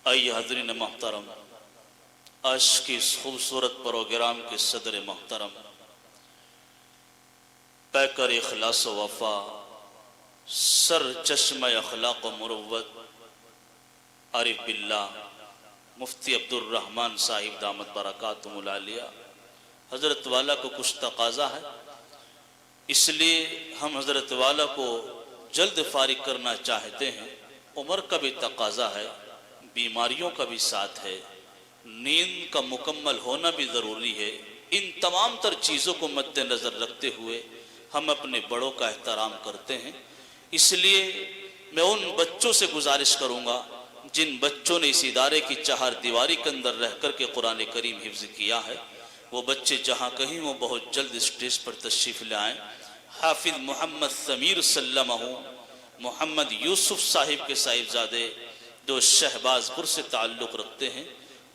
آئیے حضرین محترم، آج کی اس خوبصورت پروگرام کے صدر محترم، پیکر اخلاص و وفا، سر چشمہ اخلاق و مروت، عارف باللہ مفتی عبد الرحمن صاحب دامت برکاتہم العالیہ، حضرت والا کو کچھ تقاضا ہے، اس لیے ہم حضرت والا کو جلد فارغ کرنا چاہتے ہیں۔ عمر کا بھی تقاضا ہے، بیماریوں کا بھی ساتھ ہے، نیند کا مکمل ہونا بھی ضروری ہے۔ ان تمام تر چیزوں کو مد نظر رکھتے ہوئے ہم اپنے بڑوں کا احترام کرتے ہیں۔ اس لیے میں ان بچوں سے گزارش کروں گا جن بچوں نے اس ادارے کی چہار دیواری کے اندر رہ کر کے قرآن کریم حفظ کیا ہے، وہ بچے جہاں کہیں وہ بہت جلد اسٹیج پر تشریف لے آئیں۔ حافظ محمد سمیر سلمہ محمد یوسف صاحب کے صاحبزادے جو شہباز پور سے تعلق رکھتے ہیں،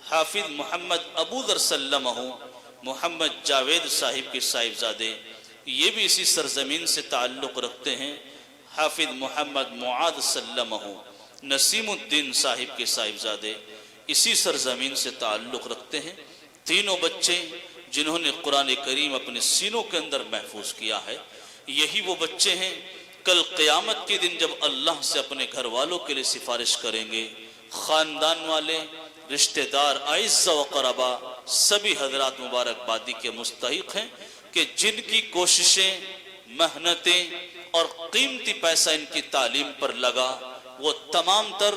حافظ محمد ابو ذر سلمہ محمد جاوید صاحب کے صاحبزادے یہ بھی اسی سرزمین سے تعلق رکھتے ہیں، حافظ محمد معاذ سلمہ نسیم الدین صاحب کے صاحبزادے اسی سرزمین سے تعلق رکھتے ہیں۔ تینوں بچے جنہوں نے قرآن کریم اپنے سینوں کے اندر محفوظ کیا ہے، یہی وہ بچے ہیں کل قیامت کے دن جب اللہ سے اپنے گھر والوں کے لیے سفارش کریں گے۔ خاندان والے، رشتہ دار، اعزاء و قربا سبھی حضرات مبارکبادی کے مستحق ہیں کہ جن کی کوششیں، محنتیں اور قیمتی پیسہ ان کی تعلیم پر لگا، وہ تمام تر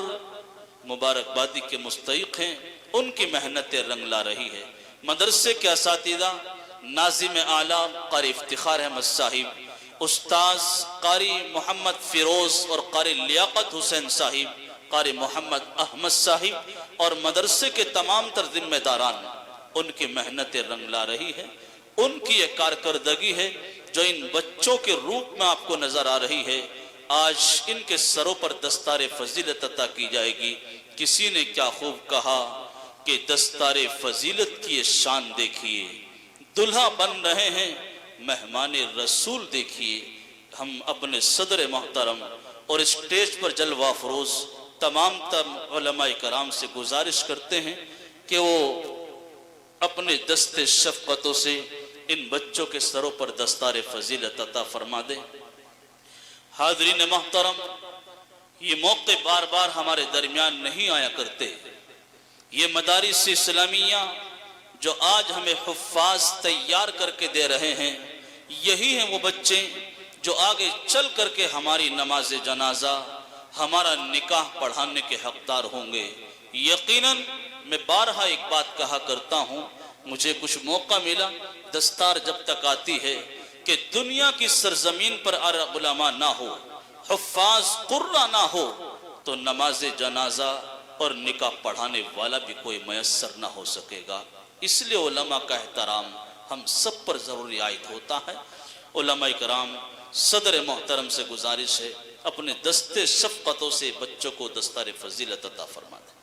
مبارکبادی کے مستحق ہیں۔ ان کی محنتیں رنگ لا رہی ہے۔ مدرسے کے اساتذہ، ناظم اعلیٰ قاری افتخار احمد صاحب، استاذ قاری محمد فیروز اور قاری لیاقت حسین صاحب، قاری محمد احمد صاحب اور مدرسے کے تمام تر ذمہ داران، ان کی محنتیں رنگ لا رہی ہے۔ ان کی یہ کارکردگی ہے جو ان بچوں کے روپ میں آپ کو نظر آ رہی ہے۔ آج ان کے سروں پر دستار فضیلت عطا کی جائے گی۔ کسی نے کیا خوب کہا کہ دستار فضیلت کی یہ شان دیکھیے، دلہا بن رہے ہیں مہمان رسول دیکھیے۔ ہم اپنے صدر محترم اور اسٹیج پر جلوہ افروز تمام علماء کرام سے گزارش کرتے ہیں کہ وہ اپنے دست شفقتوں سے ان بچوں کے سروں پر دستار فضیلت عطا فرما دیں۔ حاضرین محترم، یہ موقع بار بار ہمارے درمیان نہیں آیا کرتے۔ یہ مدارس اسلامیہ جو آج ہمیں حفاظ تیار کر کے دے رہے ہیں، یہی ہیں وہ بچے جو آگے چل کر کے ہماری نماز جنازہ، ہمارا نکاح پڑھانے کے حقدار ہوں گے۔ یقیناً میں بارہا ایک بات کہا کرتا ہوں، مجھے کچھ موقع ملا، دستار جب تک آتی ہے کہ دنیا کی سرزمین پر علماء نہ ہو، حفاظ قرہ نہ ہو، تو نماز جنازہ اور نکاح پڑھانے والا بھی کوئی میسر نہ ہو سکے گا۔ اس لیے علماء کا احترام ہم سب پر ضروری عائد ہوتا ہے۔ علماء کرام، صدر محترم سے گزارش ہے اپنے دست شفقتوں سے بچوں کو دستار فضیلت عطا فرما دیں۔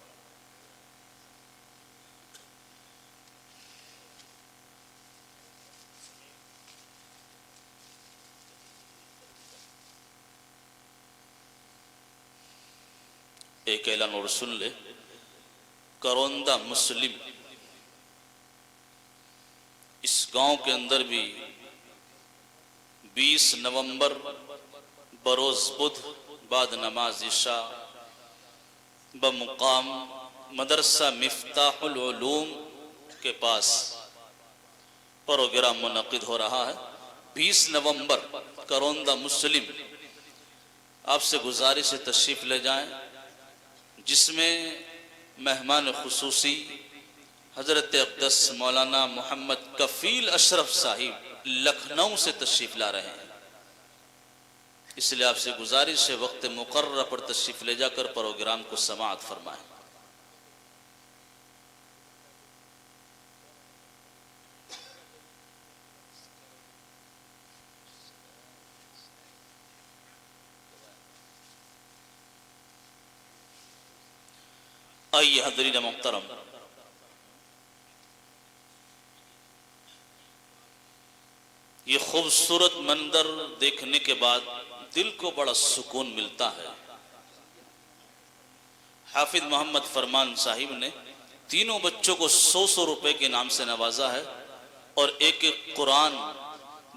ایک اعلان اور سن لے، کروندہ مسلم اس گاؤں کے اندر بھی 20 نومبر بروز بدھ بعد نماز عشاء بمقام مدرسہ مفتاح العلوم کے پاس پروگرام منعقد ہو رہا ہے۔ 20 نومبر کروندہ مسلم، آپ سے گزارش سے تشریف لے جائیں، جس میں مہمان خصوصی حضرت اقدس مولانا محمد کفیل اشرف صاحب لکھنؤ سے تشریف لا رہے ہیں۔ اس لیے آپ سے گزارش ہے وقت مقررہ پر تشریف لے جا کر پروگرام کو سماعت فرمائیں۔ آئیے حضرین محترم، یہ خوبصورت منظر دیکھنے کے بعد دل کو بڑا سکون ملتا ہے۔ حافظ محمد فرمان صاحب نے تینوں بچوں کو 100 روپے کے انعام سے نوازا ہے اور ایک قرآن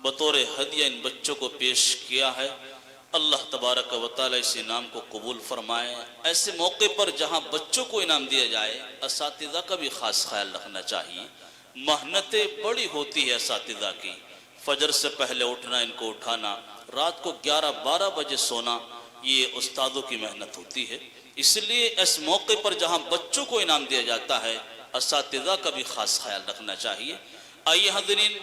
بطور ہدیہ ان بچوں کو پیش کیا ہے۔ اللہ تبارک و تعالی اس انعام کو قبول فرمائے۔ ایسے موقع پر جہاں بچوں کو انعام دیا جائے، اساتذہ کا بھی خاص خیال رکھنا چاہیے۔ محنتیں بڑی ہوتی ہے اساتذہ کی، فجر سے پہلے اٹھنا، ان کو اٹھانا، رات کو 11-12 بجے سونا، یہ استادوں کی محنت ہوتی ہے۔ اس لیے اس موقع پر جہاں بچوں کو انعام دیا جاتا ہے، اساتذہ کا بھی خاص خیال رکھنا چاہیے۔ آئیے حاضرین،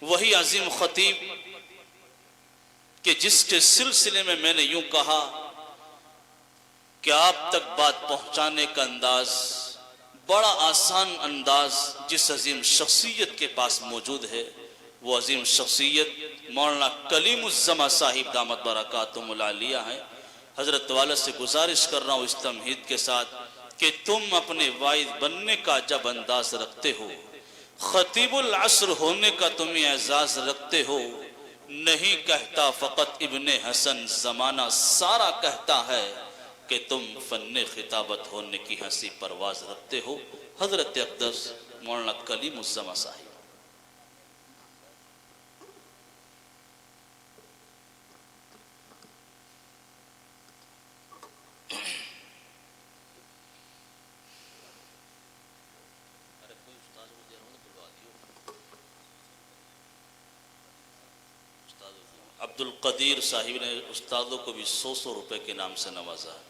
وہی عظیم خطیب کہ جس کے سلسلے میں نے یوں کہا کہ آپ تک بات پہنچانے کا انداز بڑا آسان انداز جس عظیم شخصیت کے پاس موجود ہے، وہ عظیم شخصیت مولانا کلیم الزما صاحب دامت برکاتہم العالیہ ہیں۔ حضرت والا سے گزارش کر رہا ہوں اس تمہید کے ساتھ کہ تم اپنے واعظ بننے کا جب انداز رکھتے ہو، خطیب العصر ہونے کا تم اعزاز رکھتے ہو، نہیں کہتا فقط ابن حسن زمانہ سارا کہتا ہے کہ تم فن خطابت ہونے کی ہنسی پرواز رکھتے ہو۔ حضرت اقدس مولانا کلیم الزما صاحب۔ عبد القدیر صاحب نے استادوں کو بھی 100 روپے کے نام سے نوازا ہے۔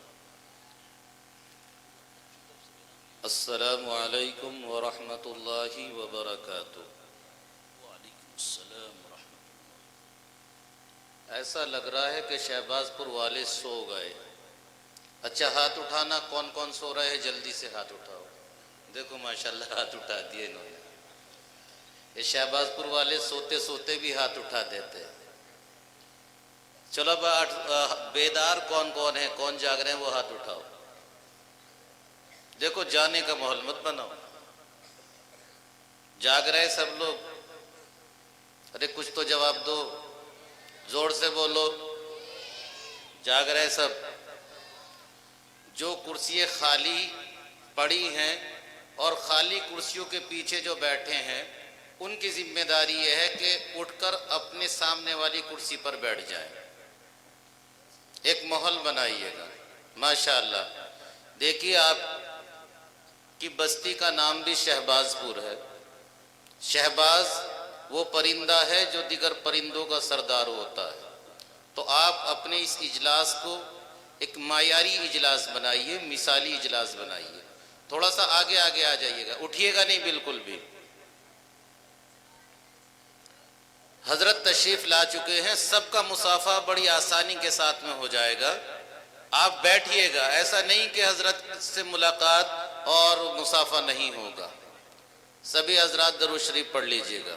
السلام علیکم ورحمۃ اللہ وبرکاتہ۔ وعلیکم السلام ورحمۃ ایسا لگ رہا ہے کہ شہباز پور والے سو گئے۔ اچھا، ہاتھ اٹھانا، کون کون سو رہے ہیں جلدی سے ہاتھ اٹھاؤ۔ دیکھو ماشاءاللہ ہاتھ اٹھا دیے انہوں نے۔ یہ شہباز پور والے سوتے سوتے بھی ہاتھ اٹھا دیتے ہیں۔ چلو بیدار کون کون ہے، کون جاگ رہے ہیں، وہ ہاتھ اٹھاؤ۔ دیکھو جانے کا ماحول مت بناؤ، جاگ رہے سب لوگ؟ ارے کچھ تو جواب دو، زور سے بولو۔ جاگ رہے سب؟ جو کرسیاں خالی پڑی ہیں اور خالی کرسیوں کے پیچھے جو بیٹھے ہیں، ان کی ذمہ داری یہ ہے کہ اٹھ کر اپنے سامنے والی کرسی پر بیٹھ جائیں۔ ایک ماحول بنائیے گا ماشاءاللہ۔ دیکھیے آپ کی بستی کا نام بھی شہباز پور ہے۔ شہباز وہ پرندہ ہے جو دیگر پرندوں کا سردار ہوتا ہے۔ تو آپ اپنے اس اجلاس کو ایک معیاری اجلاس بنائیے، مثالی اجلاس بنائیے۔ تھوڑا سا آگے آگے آ جائیے گا، اٹھیے گا نہیں بالکل بھی۔ حضرت تشریف لا چکے ہیں، سب کا مصافحہ بڑی آسانی کے ساتھ میں ہو جائے گا۔ آپ بیٹھیے گا، ایسا نہیں کہ حضرت سے ملاقات اور مصافحہ نہیں ہوگا۔ سبھی حضرات درود شریف پڑھ لیجئے گا۔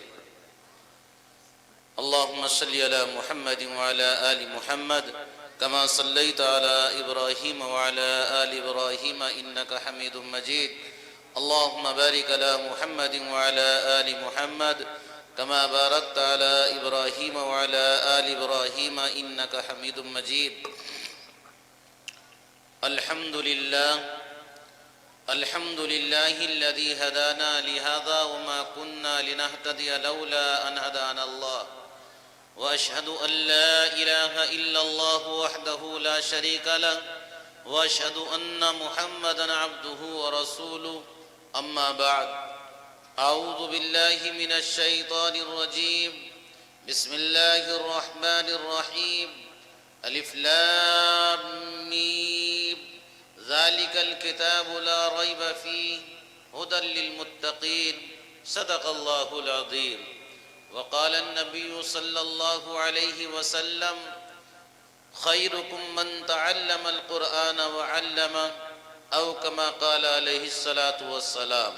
اللہم صلی علی محمد وعلی آل محمد کما صلیت علی ابراہیم وعلی آل ابراہیم انکا حمید مجید۔ اللہم بارک علی محمد وعلی آل محمد کما بارکت علی ابراہیم وعلی آل ابراہیم انکا حمید مجید۔ الحمد للہ الذی ہدانا لہذا وما كنا لنہتدی لولا ان ہدانا اللہ، واشہد ان لا الہ الا اللہ وحدہ لا شریک لہ، واشہد ان محمدا عبدہ ورسولہ، اما بعد۔ اعوذ باللہ من الشیطان الرجیم، بسم اللہ الرحمن الرحیم، الف لام میم، ذالک الکتاب لا ریب فیہ ھدی للمتقین، صدق اللہ العظیم۔ وقال النبی صلی اللہ علیہ وسلم خیرکم من تعلم القرآن وعلمہ، او کما قال علیہ الصلاة والسلام۔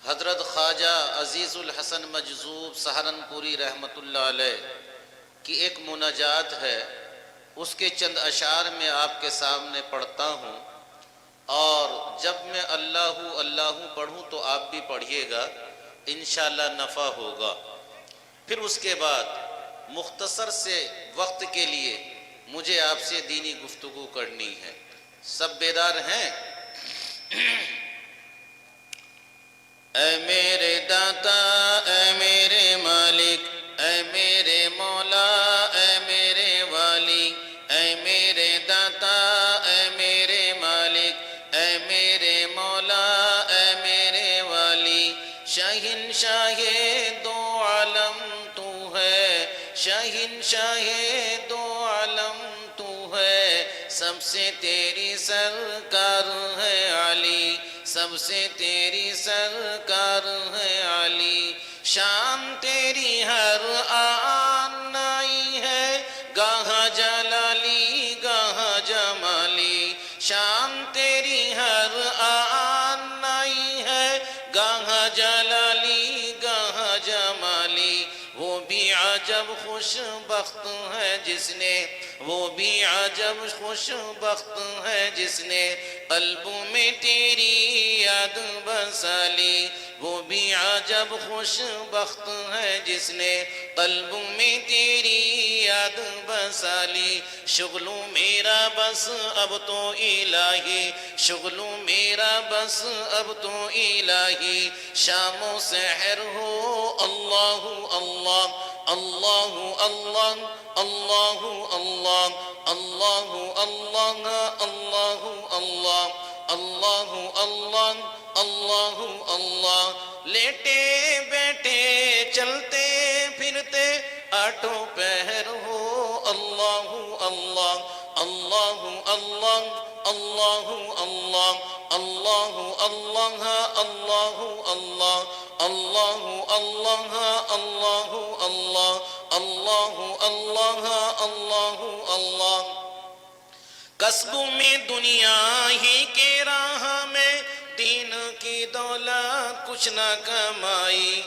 حضرت خواجہ عزیز الحسن مجذوب سہارنپوری رحمۃ اللہ علیہ کی ایک مناجات ہے، اس کے چند اشعار میں آپ کے سامنے پڑھتا ہوں، اور جب میں اللہ اللہ پڑھوں تو آپ بھی پڑھیے گا، انشاءاللہ نفع ہوگا۔ پھر اس کے بعد مختصر سے وقت کے لیے مجھے آپ سے دینی گفتگو کرنی ہے. سب بیدار ہیں؟ اے میرے داتا، اے میرے مالک، اے میرے مولا، اے میرے والی، اے میرے داتا، اے میرے مالک، اے میرے مولا، اے میرے والی. شہنشاہ دو عالم تو ہے، شہنشاہ دو عالم تو ہے، سب سے تیری سرکار ہے علی، سب سے تیری سرکار ہے علی. شان تیری ہر آن آئی ہے، گاہ جلالی گاہ جمالی. شان تیری ہر آن آئی ہے، گاہ جلالی گاہ جمالی. وہ بھی عجب خوش بخت ہے جس نے، وہ بھی عجب خوش بخت ہے جس نے قلب میں تیری یاد بسالی. وہ بھی عجب خوش بخت ہے جس نے قلب میں تیری یاد بسالی. شغلو میرا بس اب تو الہی، شغلو میرا بس اب تو الہی. شام و سحر ہو اللہ اللہ، اللہ اللہ، اللہ اللہ، اللہ اللہ، اللہ اللہ، اللہ اللہ، اللہ اللہ. لیٹے بیٹھے چلتے پھرتے آٹھوں پہر ہو اللہ اللہ، اللہ اللہ، اللہ اللہ، اللہ اللہ، اللہ اللہ، اللہ اللہ، اللہ اللہ، اللہ اللہ، اللہ اللہ. کسب میں دنیا ہی کے راہ میں دین کی دولت کچھ نہ کمائی.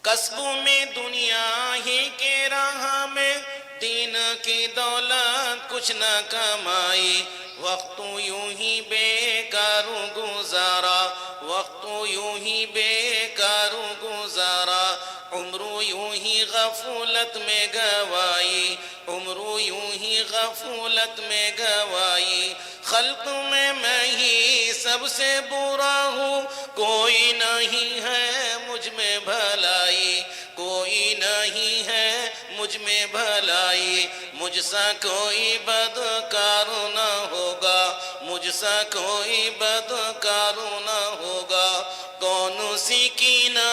کسب میں دنیا ہی کے راہ میں دین کی دولت کچھ نہ کمائی. وقت یوں ہی بیکار گزارا، وقت یوں ہی بیکار گزارا. عمر یوں ہی غفلت میں گوائی، عمر یوں ہی غفلت میں گوائی. خلق میں ہی سب سے برا ہوں، کوئی نہیں ہے مجھ میں بھلائی، کوئی نہیں ہے مجھ میں بھلائی. مجھ سا کوئی بدکار نہ ہوگا، مجھ سا کوئی بدکار نہ ہوگا. کون سی کی نہ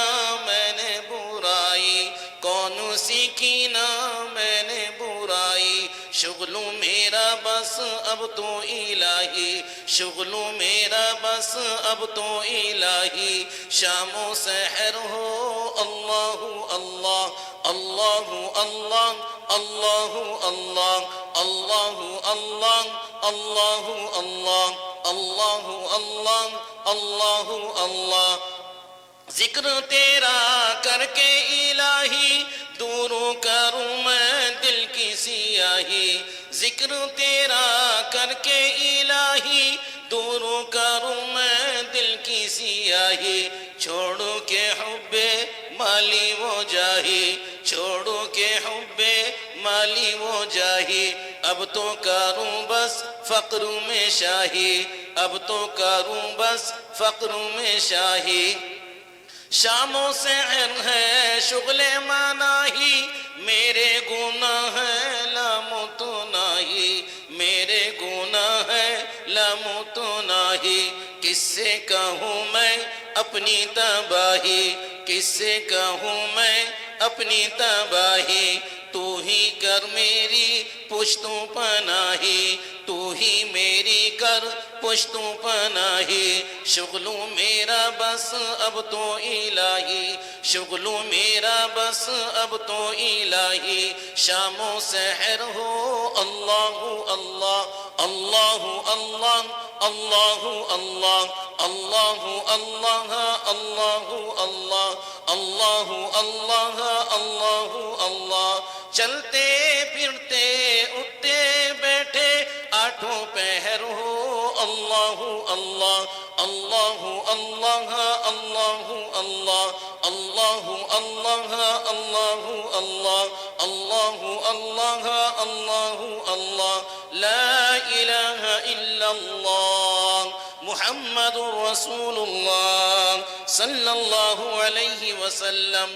میں نے برائی، کون سی کی نہ میں نے برائی. شغل میرا بس اب تو الہی، شغل میرا بس اب تو الہی. شام و سحر ہو اللہ اللہ، اللہ اللہ، اللہ اللہ، اللہ اللہ، اللہ اللہ، اللہ اللہ، اللہ اللہ. ذکر تیرا کر کے الہی دور کروں میں دل کی سیاہی. ذکر تیرا کر کے الہی دور کروں میں دل کی سیاہی. چھوڑو کے حب مالی و جاہی، چھوڑو کے حب مالی و جاہی. اب تو کروں بس فقر میں شاہی، اب تو کروں بس فقر میں شاہی. شام و سحر ہے شغل مناہی، میرے گناہ ہے لامتناہی، میرے گناہ ہے لامتناہی. کس سے کہوں میں اپنی تباہی، کس سے کہوں میں اپنی تباہی. تو ہی کر میری پشتوں پناہی، تو ہی میری کر پشتوں پناہی. شغل میرا بس اب تو الہی، شغل میرا بس اب تو الہی. شام و سحر ہو اللہ اللہ، اللہ اللہ، اللہ اللہ، اللہ اللہ، اللہ اللہ، اللہ اللہ، اللہ اللہ. چلتے پھرتے اٹھتے بیٹھے آٹھوں پہر ہو اللہ اللہ، اللہ اللہ، اللہ اللہ، اللہ اللہ، اللہ اللہ. اللہ اللہ اللہ اللہ لا الہ الا اللہ محمد رسول اللہ صلی اللہ علیہ وسلم۔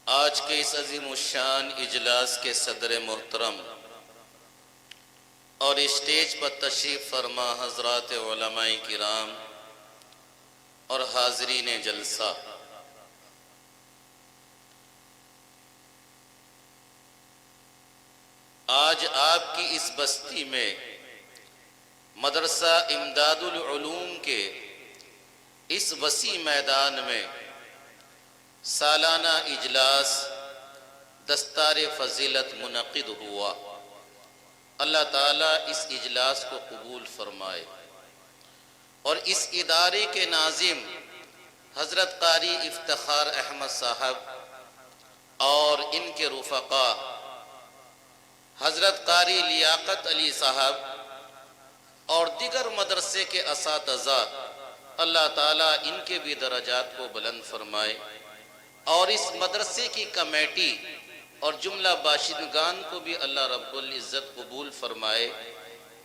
آج کے اس عظیم الشان اجلاس کے صدر محترم اور اسٹیج پر تشریف فرما حضرات علماء کرام اور حاضرین جلسہ، آج آپ کی اس بستی میں مدرسہ امداد العلوم کے اس وسیع میدان میں سالانہ اجلاس دستار فضیلت منعقد ہوا۔ اللہ تعالیٰ اس اجلاس کو قبول فرمائے اور اس ادارے کے ناظم حضرت قاری افتخار احمد صاحب اور ان کے رفقا حضرت قاری لیاقت علی صاحب اور دیگر مدرسے کے اساتذہ، اللہ تعالیٰ ان کے بھی درجات کو بلند فرمائے اور اس مدرسے کی کمیٹی اور جملہ باشندگان کو بھی اللہ رب العزت قبول فرمائے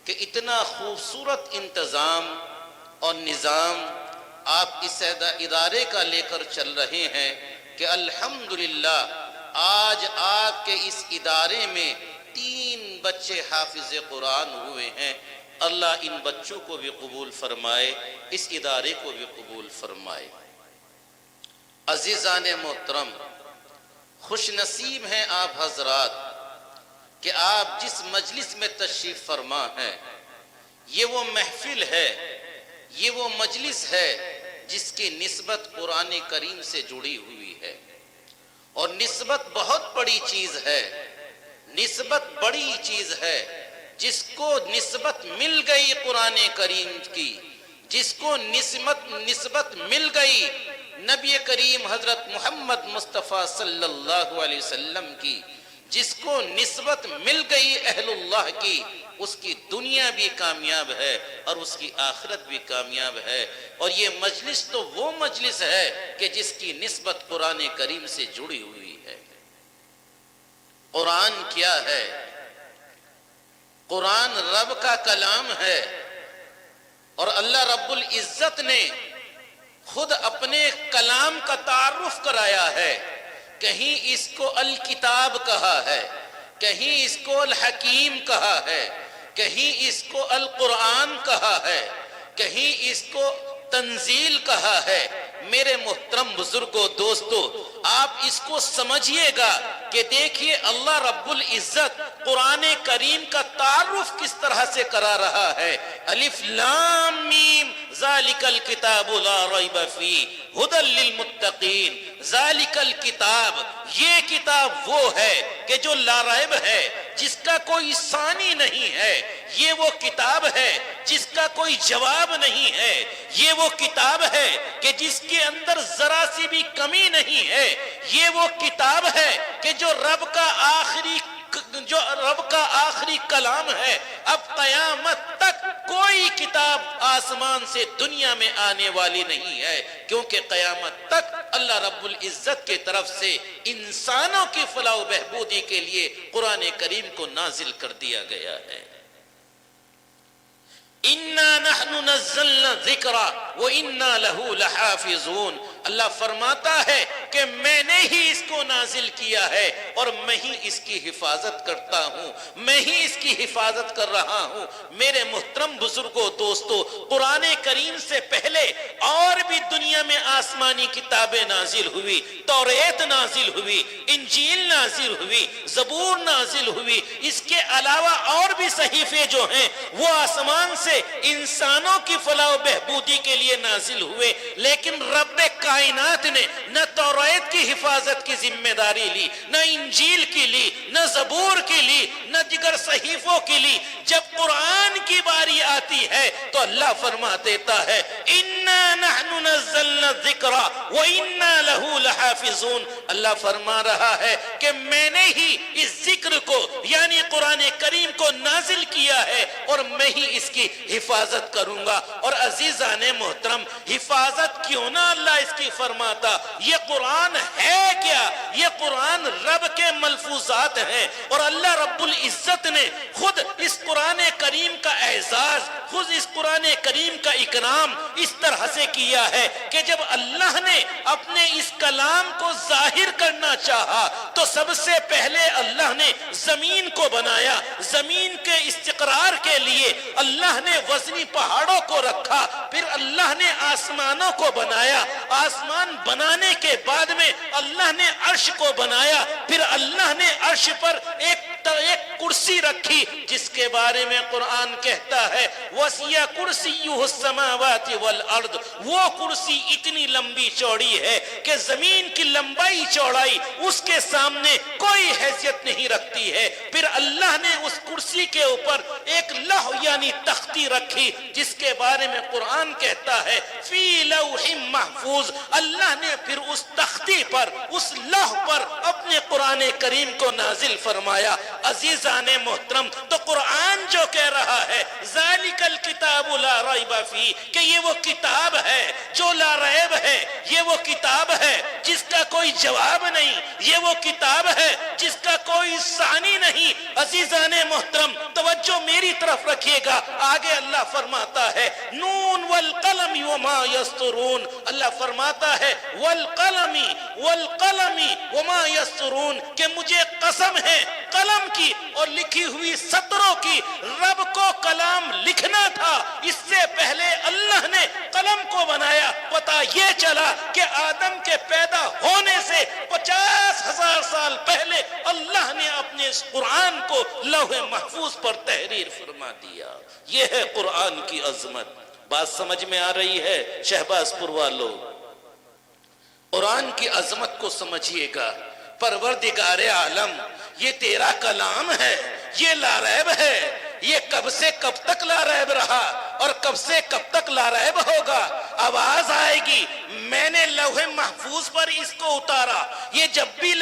کہ اتنا خوبصورت انتظام اور نظام آپ اس ادارے کا لے کر چل رہے ہیں کہ الحمدللہ آج آپ کے اس ادارے میں 3 بچے حافظ قرآن ہوئے ہیں۔ اللہ ان بچوں کو بھی قبول فرمائے، اس ادارے کو بھی قبول فرمائے۔ عزیزان محترم، خوش نصیب ہیں آپ حضرات کہ آپ جس مجلس میں تشریف فرما ہیں، یہ وہ محفل ہے، یہ وہ مجلس ہے جس کی نسبت قرآن کریم سے جڑی ہوئی ہے، اور نسبت بہت بڑی چیز ہے، نسبت بڑی چیز ہے۔ جس کو نسبت مل گئی قرآن کریم کی، جس کو نسبت مل گئی نبی کریم حضرت محمد مصطفیٰ صلی اللہ علیہ وسلم کی، جس کو نسبت مل گئی اہل اللہ کی، اس کی دنیا بھی کامیاب ہے اور اس کی آخرت بھی کامیاب ہے۔ اور یہ مجلس تو وہ مجلس ہے کہ جس کی نسبت قرآن کریم سے جڑی ہوئی ہے۔ قرآن کیا ہے؟ قرآن رب کا کلام ہے، اور اللہ رب العزت نے خود اپنے کلام کا تعارف کرایا ہے۔ کہیں اس کو الکتاب کہا ہے، کہیں اس کو الحکیم کہا ہے، کہیں اس کو القرآن کہا ہے، کہیں اس کو تنزیل کہا ہے۔ میرے محترم بزرگوں، دوستو، آپ اس کو سمجھیے گا کہ دیکھیے اللہ رب العزت قرآن کریم کا تعارف کس طرح سے کرا رہا ہے۔ الف لام میم ذالک الکتاب لا ریب فیہ ھدی للمتقین۔ ذالک الکتاب، یہ کتاب وہ ہے کہ جو لا ریب ہے، جس کا کوئی ثانی نہیں ہے۔ یہ وہ کتاب ہے جس کا کوئی جواب نہیں ہے۔ یہ وہ کتاب ہے کہ جس کے اندر ذرا سی بھی کمی نہیں ہے۔ یہ وہ کتاب ہے کہ جو رب کا آخری کلام ہے۔ اب قیامت تک کوئی کتاب آسمان سے دنیا میں آنے والی نہیں ہے، کیونکہ قیامت تک اللہ رب العزت کے طرف سے انسانوں کی فلاح و بہبودی کے لیے قرآن کریم کو نازل کر دیا گیا ہے۔ اِنَّا نَحْنُ نَزَّلْنَا الذِّكْرَ وَإِنَّا لَهُ لَحَافِظُونَ۔ اللہ فرماتا ہے کہ میں نے ہی اس کو نازل کیا ہے اور میں ہی اس کی حفاظت کرتا ہوں، میں ہی اس کی حفاظت کر رہا ہوں۔ میرے محترم بزرگوں، دوستو، قرآن کریم سے پہلے اور بھی دنیا میں آسمانی کتابیں نازل ہوئی۔ توریت نازل ہوئی، انجیل نازل ہوئی، زبور نازل ہوئی۔ اس کے علاوہ اور بھی صحیفے جو ہیں وہ آسمان سے انسانوں کی فلاح و بہبودی کے لیے نازل ہوئے، لیکن رب کائنات نے نہ توریت کی حفاظت کی ذمہ داری لی، نہ انجیل کی لی، نہ زبور کی لی، نہ دیگر صحیفوں کی لی۔ جب قرآن کی باری آتی ہے تو اللہ فرما دیتا ہے اِنَّا نَحْنُ نَزَّلْنَا الذِّكْرَ وَإِنَّا لَهُ لَحَافِظُونَ۔ اللہ فرما رہا ہے کہ میں نے ہی اس ذکر کو یعنی قرآن کریم کو نازل کیا ہے اور میں ہی اس کی حفاظت کروں گا۔ اور عزیزان محترم، حفاظت کیوں نہ اللہ اس کی فرماتا؟ یہ قرآن قرآن ہے کیا؟ یہ قرآن رب کے ملفوظات ہیں، اور اللہ رب العزت نے خود اس قرآن کریم کا اعزاز، خود اس قرآن کریم کا اکرام اس طرح سے کیا ہے کہ جب اللہ نے اپنے اس کلام کو ظاہر کرنا چاہا تو سب سے پہلے اللہ نے زمین کو بنایا، زمین کے استقرار کے لیے اللہ نے وزنی پہاڑوں کو رکھا، پھر اللہ نے آسمانوں کو بنایا، آسمان بنانے کے بعد میں اللہ نے عرش کو بنایا، پھر اللہ نے عرش پر ایک کرسی رکھی جس کے بارے میں قرآن کہتا ہے وَسِعَ كُرْسِيُّهُ السَّمَاوَاتِ وَالْأَرْضِ، وہ کرسی اتنی لمبی چوڑی ہے کہ زمین کی لمبائی چوڑائی اس کے سامنے کوئی حیثیت نہیں رکھتی ہے۔ پھر اللہ نے اس کرسی کے اوپر ایک لوح یعنی تختی رکھی جس کے بارے میں قرآن کہتا ہے فی لوح محفوظ، اللہ نے پھر اس تختی پر، اس لوح پر اپنے قرآن کریم کو نازل فرمایا۔ عزیزان محترم، تو قرآن جو کہہ رہا ہے ذالک الکتاب لا ریب فیہ، کہ یہ وہ کتاب ہے جو لا ریب ہے، یہ وہ کتاب ہے جس کا کوئی جواب نہیں، یہ وہ کتاب ہے جس کا کوئی ثانی نہیں۔ عزیزان محترم توجہ میری طرف رکھیے گا، آگے اللہ فرماتا ہے نون والقلم وما یسطرون، اللہ فرماتا ہے والقلم وما یسطرون، کہ مجھے قسم ہے قلم کی اور لکھی ہوئی سطروں کی۔ رب کو کلام لکھنا تھا، اس سے پہلے اللہ نے قلم کو بنایا۔ پتہ یہ چلا کہ آدم کے پیدا ہونے سے 50,000 سال پہلے اللہ نے اپنے اس قرآن کو لوح محفوظ پر تحریر فرما دیا۔ یہ ہے قرآن کی عظمت۔ بات سمجھ میں آ رہی ہے شہباز پور والوں؟ قرآن کی عظمت کو سمجھیے گا۔ پروردگار عالم، یہ تیرا کلام ہے، یہ لا ریب ہے، یہ کب سے کب تک لا ریب رہا اور کب سے کب تک لا ریب ہوگا۔ آواز آئے گی میں نے لوح محفوظ پر اس کو اتارا، یہ جب بھی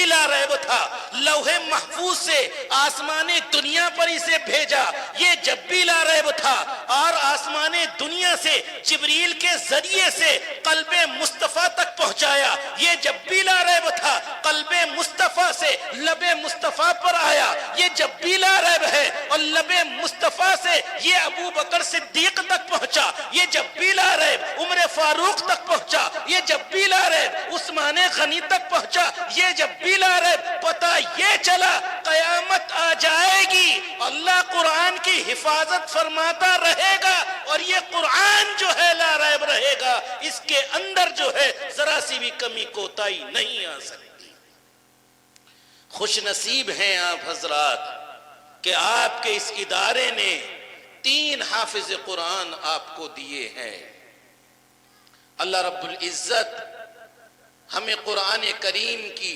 لا ریب تھا، لوح محفوظ سے آسمان دنیا پر اسے بھیجا، یہ جب بھی لا ریب تھا، اور آسمان دنیا سے جبریل کے ذریعے سے قلب مصطفیٰ تک پہنچایا، یہ جب بھی لا ریب تھا، قلب مصطفیٰ سے لب مصطفیٰ پر آیا، یہ جب بھی لا ریب ہے، اور لب مصطفیٰ سے یہ ابو بکر صدیق تک پہنچا، یہ جب بھی لا ریب عمر فاروق تک پہنچا، یہ جب بھی لا ریب عثمان غنی تک پہنچا، یہ جب بھی لا ریب پتہ یہ چلا قیامت آ جائے گی، اللہ قرآن کی حفاظت فرماتا رہے گا، اور یہ قرآن جو ہے لا ریب رہے گا، اس کے اندر جو ہے ذرا سی بھی کمی کوتاہی نہیں آ سکتی۔ خوش نصیب ہیں آپ حضرات کہ آپ کے اس ادارے نے 3 حافظ قرآن آپ کو دیے ہیں۔ اللہ رب العزت ہمیں قرآن کریم کی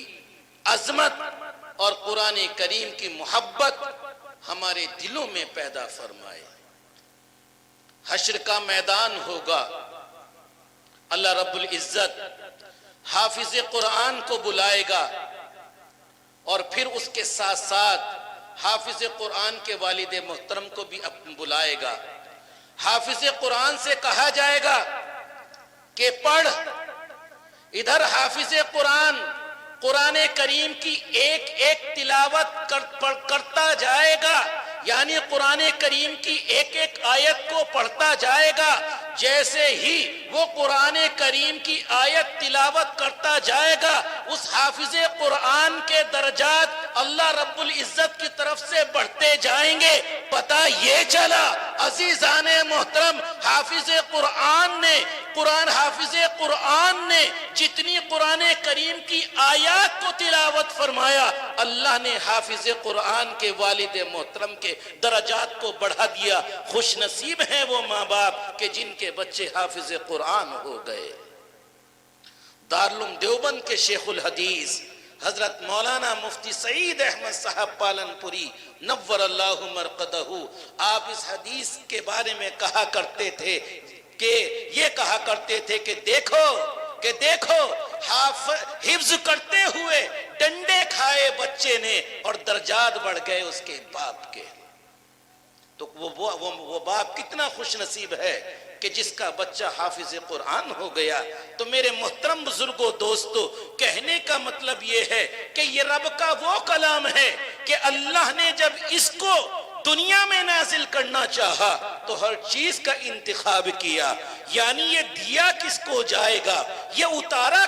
عظمت اور قرآن کریم کی محبت ہمارے دلوں میں پیدا فرمائے۔ حشر کا میدان ہوگا، اللہ رب العزت حافظ قرآن کو بلائے گا، اور پھر اس کے ساتھ ساتھ حافظ قرآن کے والد محترم کو بھی بلائے گا۔ حافظ قرآن سے کہا جائے گا کہ پڑھ، ادھر حافظ قرآن کریم کی ایک ایک تلاوت کرتا جائے گا، یعنی قرآن کریم کی ایک ایک آیت کو پڑھتا جائے گا۔ جیسے ہی وہ قرآن کریم کی آیت تلاوت کرتا جائے گا، اس حافظ قرآن کے درجات اللہ رب العزت کی طرف سے بڑھتے جائیں گے۔ پتہ یہ چلا عزیزان محترم، حافظ قرآن نے جتنی قرآن کریم کی آیات کو تلاوت فرمایا، اللہ نے حافظ قرآن کے والد محترم کے درجات کو بڑھا دیا۔ خوش نصیب ہیں وہ ماں باپ کہ جن کے بچے حافظ قرآن ہو گئے۔ دارالعلوم دیوبند کے شیخ الحدیث حضرت مولانا مفتی سعید احمد صاحب پالن پوری نور اللہ مرقدہ، آپ اس حدیث کے بارے میں کہا کرتے تھے کہ دیکھو حفظ کرتے ہوئے ڈنڈے کھائے بچے نے اور درجات بڑھ گئے اس کے باپ کے۔ تو وہ باپ کتنا خوش نصیب ہے کہ جس کا بچہ حافظ قرآن ہو گیا، تو میرے محترم بزرگوں دوستو، کہنے کا مطلب یہ ہے کہ یہ رب کا وہ کلام ہے کہ اللہ نے جب اس کو دنیا میں نازل کرنا چاہا تو ہر چیز کا انتخاب کیا. یعنی یہ دیا کس کو جائے گا، یہ اتارا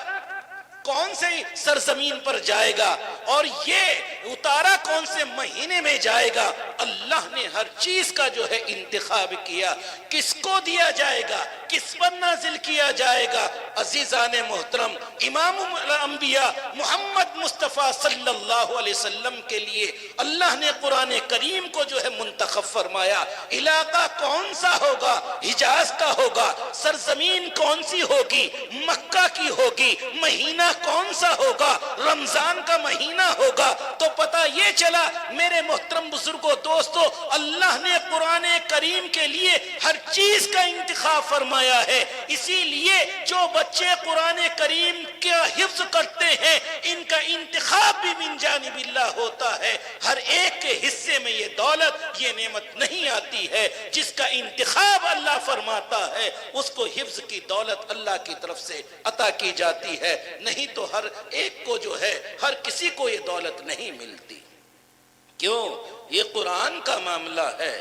کون سے سرزمین پر جائے گا، اور یہ اتارا کون سے مہینے میں جائے گا، اللہ نے ہر چیز کا جو ہے انتخاب کیا. کس کو دیا جائے گا، کس پر نازل کیا جائے گا؟ عزیزان محترم، امام الانبیاء محمد مصطفیٰ صلی اللہ علیہ وسلم کے لیے اللہ نے قرآن کریم کو جو ہے منتخب فرمایا. علاقہ کون سا ہوگا؟ حجاز کا ہوگا. سرزمین کون سی ہوگی؟ مکہ کی ہوگی. مہینہ کون سا ہوگا؟ رمضان کا مہینہ ہوگا. تو پتہ یہ چلا میرے محترم بزرگوں دوستو، اللہ نے قرآن کریم کے لیے ہر چیز کا انتخاب فرمایا ہے. اسی لیے جو بچے قرآن کریم کا حفظ کرتے ہیں ان کا انتخاب بھی من جانب اللہ ہوتا ہے. ہر ایک کے حصے میں یہ دولت، یہ نعمت نہیں آتی ہے. جس کا انتخاب اللہ فرماتا ہے اس کو حفظ کی دولت اللہ کی طرف سے عطا کی جاتی ہے. نہیں تو ہر ایک کو جو ہے، ہر کسی کو یہ دولت نہیں ملتی. کیوں؟ یہ قرآن کا معاملہ ہے.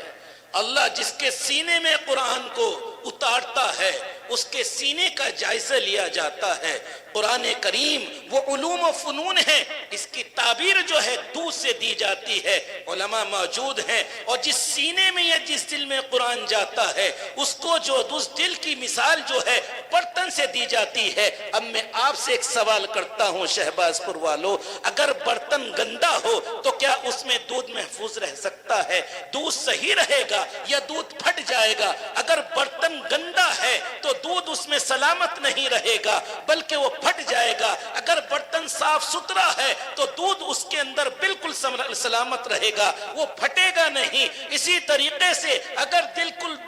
اللہ جس کے سینے میں قرآن کو اتارتا ہے اس کے سینے کا جائزہ لیا جاتا ہے. قرآن کریم وہ علوم و فنون ہے، اس کی تعبیر جو ہے دودھ سے دی جاتی ہے. علماء موجود ہیں، اور جس سینے میں یا جس دل میں قرآن جاتا ہے اس کو جو اس دل کی مثال جو ہے برتن سے دی جاتی ہے. اب میں آپ سے ایک سوال کرتا ہوں شہباز پور والو، اگر برتن گندا ہو تو کیا اس میں دودھ محفوظ رہ سکتا ہے؟ دودھ صحیح رہے گا یا دودھ پھٹ جائے گا؟ اگر برتن گندا ہے تو دودھ اس میں سلامت نہیں رہے گا بلکہ وہ پھٹ جائے گا. اگر برتن صاف ستھرا ہے تو دودھ اس کے اندر بالکل سلامت رہے گا، وہ پھٹے گا نہیں. اسی طریقے سے اگر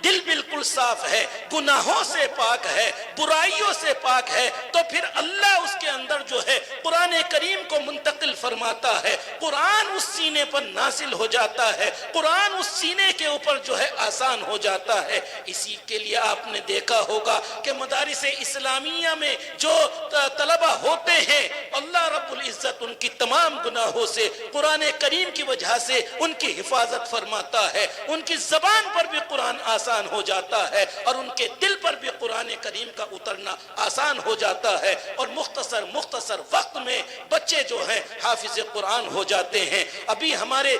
دل بالکل صاف ہے، گناہوں سے پاک ہے، برائیوں سے پاک ہے، تو پھر اللہ اس کے اندر جو ہے قرآن کریم کو منتقل فرماتا ہے. قرآن اس سینے پر نازل ہو جاتا ہے، قرآن اس سینے کے اوپر جو ہے آسان ہو جاتا ہے. اسی کے لیے آپ نے دیکھا ہوگا کہ مدارس اسلامیہ میں جو طلبہ ہوتے ہیں اللہ رب العزت ان کی تمام گناہوں سے قرآن کریم کی وجہ سے ان کی حفاظت فرماتا ہے. ان کی زبان پر بھی قرآن آسان ہو جاتا ہے اور ان کے دل پر بھی قرآن کریم کا اترنا آسان ہو جاتا ہے، اور مختصر وقت میں بچے جو ہیں حافظ قرآن ہو جاتے ہیں. ابھی ہمارے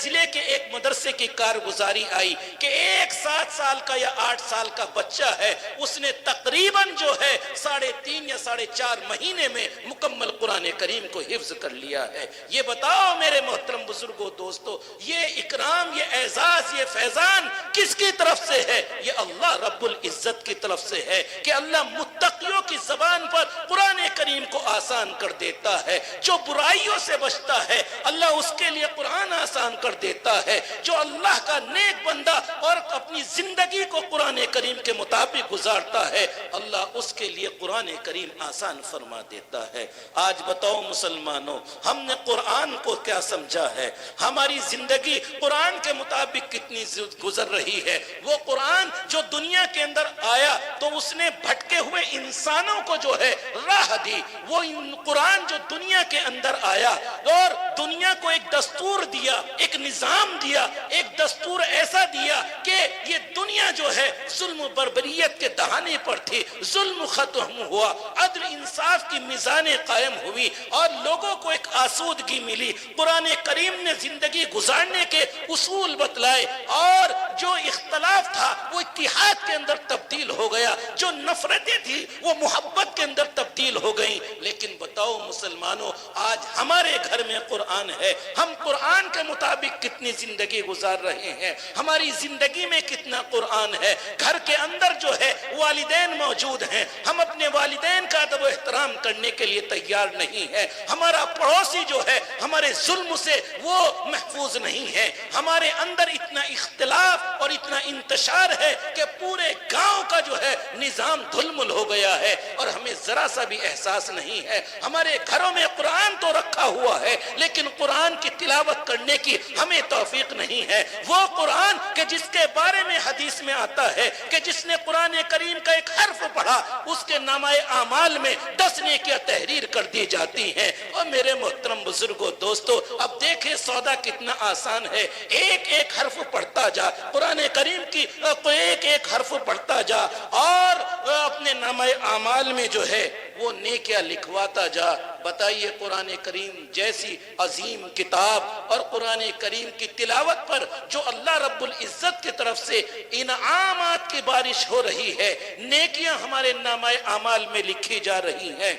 ضلع کے ایک مدرسے کی کارگزاری آئی کہ ایک 7 سال کا یا 8 سال کا بچہ ہے، اس نے تقریباً جو ہے 3.5 یا 4.5 مہینے میں مکمل قرآن کریم کو حفظ کر لیا ہے. یہ بتاؤ میرے محترم بزرگوں دوستو، یہ اکرام، یہ اعزاز، یہ فیضان کس کی طرف سے ہے؟ یہ اللہ رب العزت کی طرف سے ہے کہ اللہ متقیوں کی زبان پر قرآن کریم کو آسان کر دیتا ہے. جو برائیوں سے بچتا ہے اللہ اس کے لیے قرآن آسان کر دیتا ہے. جو اللہ کا نیک بندہ اور اپنی زندگی کو قرآن کریم کے مطابق گزارتا ہے اللہ اس کے لیے قرآن کریم آسان فرما دیتا ہے. آج بتاؤ مسلمانوں، ہم نے قرآن کو کیا سمجھا ہے؟ ہماری زندگی قرآن کے مطابق کتنی گزر رہی ہے؟ وہ قرآن جو دنیا کے اندر آیا تو اس نے بھٹکے ہوئے انسانوں کو جو ہے راہ دی. وہ قرآن جو دنیا کے اندر آیا اور دنیا کو ایک دستور دیا، ایک نظام دیا، ایک دستور ایسا دیا کہ یہ دنیا جو ہے ظلم و بربریت کے دہانے پر تھی. ظلم ختم ہوا، عدل انصاف کی میزانیں قائم ہوئی اور لوگوں کو ایک آسودگی ملی. قرآن کریم نے زندگی گزارنے کے اصول بتلائے اور جو اختلاف تھا وہ اتحاد کے اندر تبدیل ہو گیا، جو نفرتیں تھی وہ محبت کے اندر تبدیل ہو گئیں. لیکن بتاؤ مسلمانوں، آج ہمارے گھر میں قرآن ہے، ہم قرآن کے مطابق کتنی زندگی گزار رہے ہیں؟ ہماری زندگی میں کتنا قرآن ہے؟ گھر کے اندر جو ہے والدین موجود ہیں، ہم اپنے والدین کا ادب و احترام کرنے کے لیے تیار نہیں ہے. ہمارا پڑوسی جو ہے ہمارے ظلم سے وہ محفوظ نہیں ہے. ہمارے اندر اتنا اختلاف اور اتنا انتشار ہے کہ پورے گاؤں کا جو ہے نظام دھلمل ہو گیا ہے اور ہمیں ذرا سا بھی احساس نہیں ہے. ہمارے گھروں میں قرآن تو رکھا ہوا ہے لیکن قرآن کی تلاوت کرنے کی ہمیں توفیق نہیں ہے. وہ قرآن کہ جس کے بارے میں حدیث میں آتا ہے کہ جس نے قرآن کریم کا ایک حرف پڑھا اس کے نامہ اعمال میں 10 نیکیاں تحریر کر دی جاتی ہیں۔ اور میرے محترم بزرگوں دوستو، اب دیکھیں سودا کتنا آسان ہے، ایک ایک حرف پڑھتا جا، قرآن کریم کی ایک ایک حرف پڑھتا جا اور اپنے نامہ اعمال میں جو ہے وہ نیکیاں لکھواتا جا۔ بتائیے قرآن کریم جیسی عظیم کتاب اور قرآن کریم کی تلاوت پر جو اللہ رب العزت کی طرف سے انعامات کی بارش ہو رہی ہے، نیکیاں ہمارے نامہ اعمال میں لکھی جا رہی ہیں،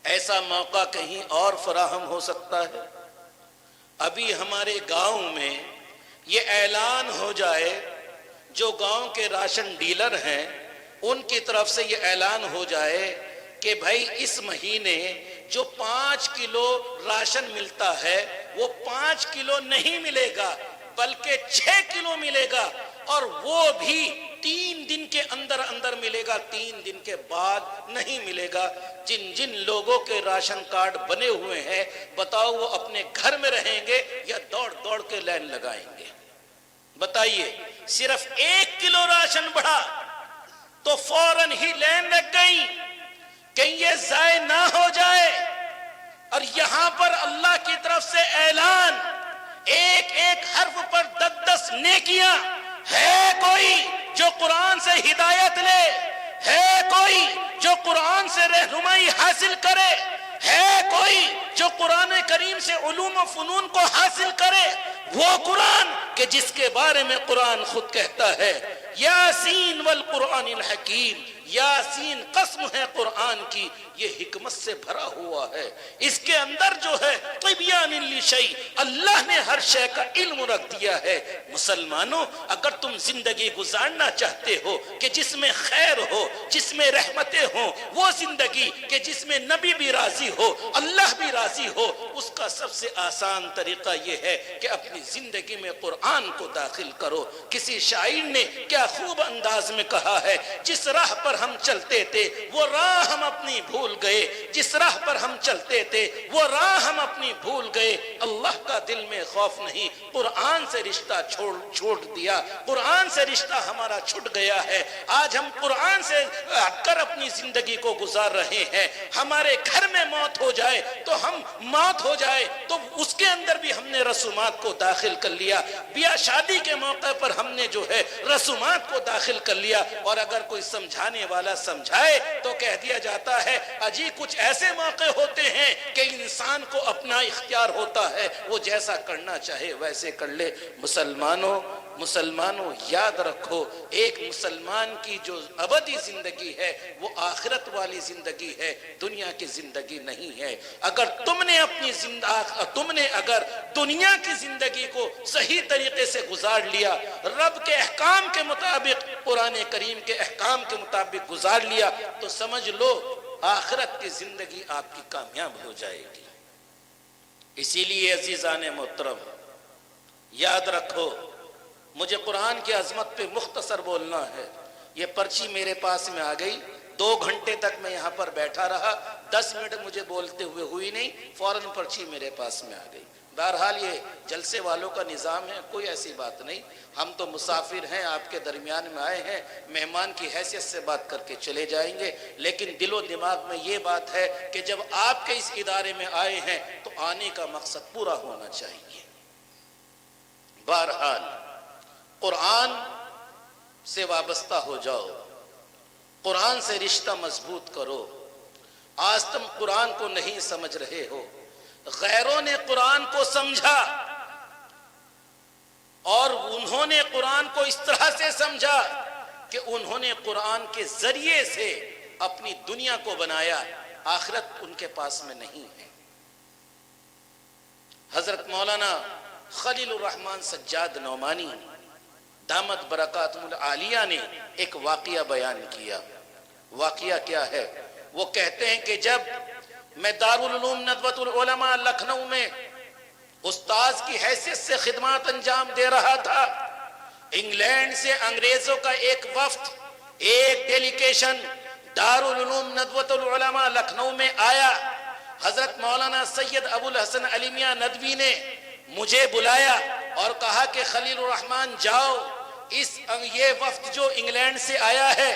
ایسا موقع کہیں اور فراہم ہو سکتا ہے؟ ابھی ہمارے گاؤں میں یہ اعلان ہو جائے، جو گاؤں کے راشن ڈیلر ہیں ان کی طرف سے یہ اعلان ہو جائے کہ بھائی اس مہینے جو 5 کلو راشن ملتا ہے وہ 5 کلو نہیں ملے گا بلکہ 6 کلو ملے گا، اور وہ بھی 3 دن کے اندر اندر ملے گا، 3 دن کے بعد نہیں ملے گا۔ جن جن لوگوں کے راشن کارڈ بنے ہوئے ہیں بتاؤ وہ اپنے گھر میں رہیں گے یا دوڑ دوڑ کے لائن لگائیں گے؟ بتائیے، صرف 1 کلو راشن بڑھا تو فوراً ہی لائن لگ گئی، کہیں یہ ضائع نہ ہو جائے۔ اور یہاں پر اللہ کی طرف سے اعلان، ایک ایک حرف پر 10 نیکیاں۔ ہے کوئی جو قرآن سے ہدایت لے؟ ہے کوئی جو قرآن سے رہنمائی حاصل کرے؟ ہے کوئی جو قرآن کریم سے علوم و فنون کو حاصل کرے؟ وہ قرآن کہ جس کے بارے میں قرآن خود کہتا ہے یاسین والقرآن الحکیم، یاسین قسم ہے قرآن کی، یہ حکمت سے بھرا ہوا ہے، اس کے اندر جو ہے طبیان لشیء، اللہ نے ہر شے کا علم رکھ دیا ہے۔ مسلمانوں، اگر تم زندگی گزارنا چاہتے ہو کہ جس میں خیر ہو، جس میں رحمتیں ہوں، وہ زندگی کہ جس میں نبی بھی راضی ہو، اللہ بھی راضی ہو، اس کا سب سے آسان طریقہ یہ ہے کہ اپنی زندگی میں قرآن کو داخل کرو۔ کسی شاعر نے کیا خوب انداز میں کہا ہے، جس راہ پر ہم چلتے تھے وہ راہ ہم اپنی بھول گئے، جس راہ پر ہم چلتے تھے وہ راہ ہم اپنی بھول گئے، اللہ کا دل میں خوف نہیں، قرآن سے رشتہ چھوڑ دیا، قرآن سے رشتہ ہمارا چھٹ گیا ہے۔ آج ہم قرآن سے ہٹ کر اپنی زندگی کو گزار رہے ہیں۔ ہمارے گھر میں موت ہو جائے تو اس کے اندر بھی ہم نے رسومات کو داخل کر لیا، بیاہ شادی کے موقع پر ہم نے جو ہے رسومات کو داخل کر لیا، اور اگر کوئی سمجھانے والا سمجھائے تو کہہ دیا جاتا ہے اجی کچھ ایسے موقع ہوتے ہیں کہ انسان کو اپنا اختیار ہوتا ہے، وہ جیسا کرنا چاہے ویسے کر لے۔ مسلمانوں یاد رکھو، ایک مسلمان کی جو ابدی زندگی ہے وہ آخرت والی زندگی ہے، دنیا کی زندگی نہیں ہے۔ اگر تم نے اگر دنیا کی زندگی کو صحیح طریقے سے گزار لیا، رب کے احکام کے مطابق، قرآن کریم کے احکام کے مطابق گزار لیا، تو سمجھ لو آخرت کی زندگی آپ کی کامیاب ہو جائے گی۔ اسی لیے عزیزان محترم یاد رکھو، مجھے قرآن کی عظمت پہ مختصر بولنا ہے۔ یہ پرچی میرے پاس میں آ گئی، 2 گھنٹے تک میں یہاں پر بیٹھا رہا، 10 منٹ مجھے بولتے ہوئے ہوئی نہیں، فوراً پرچی میرے پاس میں آ گئی۔ بہرحال یہ جلسے والوں کا نظام ہے، کوئی ایسی بات نہیں، ہم تو مسافر ہیں، آپ کے درمیان میں آئے ہیں، مہمان کی حیثیت سے بات کر کے چلے جائیں گے، لیکن دل و دماغ میں یہ بات ہے کہ جب آپ کے اس ادارے میں آئے ہیں تو آنے کا مقصد پورا ہونا چاہیے۔ بہرحال قرآن سے وابستہ ہو جاؤ، قرآن سے رشتہ مضبوط کرو۔ آج تم قرآن کو نہیں سمجھ رہے ہو، غیروں نے قرآن کو سمجھا اور انہوں نے قرآن کو اس طرح سے سمجھا کہ انہوں نے قرآن کے ذریعے سے اپنی دنیا کو بنایا، آخرت ان کے پاس میں نہیں ہے۔ حضرت مولانا خلیل الرحمن سجاد نعمانی دامت برکاتہم العالیہ نے ایک واقعہ بیان کیا۔ واقعہ کیا ہے؟ وہ کہتے ہیں کہ جب میں دارالعلوم ندوۃ العلماء لکھنؤ میں استاذ کی حیثیت سے خدمات انجام دے رہا تھا، انگلینڈ سے انگریزوں کا ایک وفد، ایک ڈیلیگیشن دارالعلوم ندوۃ العلماء لکھنؤ میں آیا۔ حضرت مولانا سید ابو الحسن علی میاں ندوی نے مجھے بلایا اور کہا کہ خلیل الرحمن جاؤ، یہ وفد جو انگلینڈ سے آیا ہے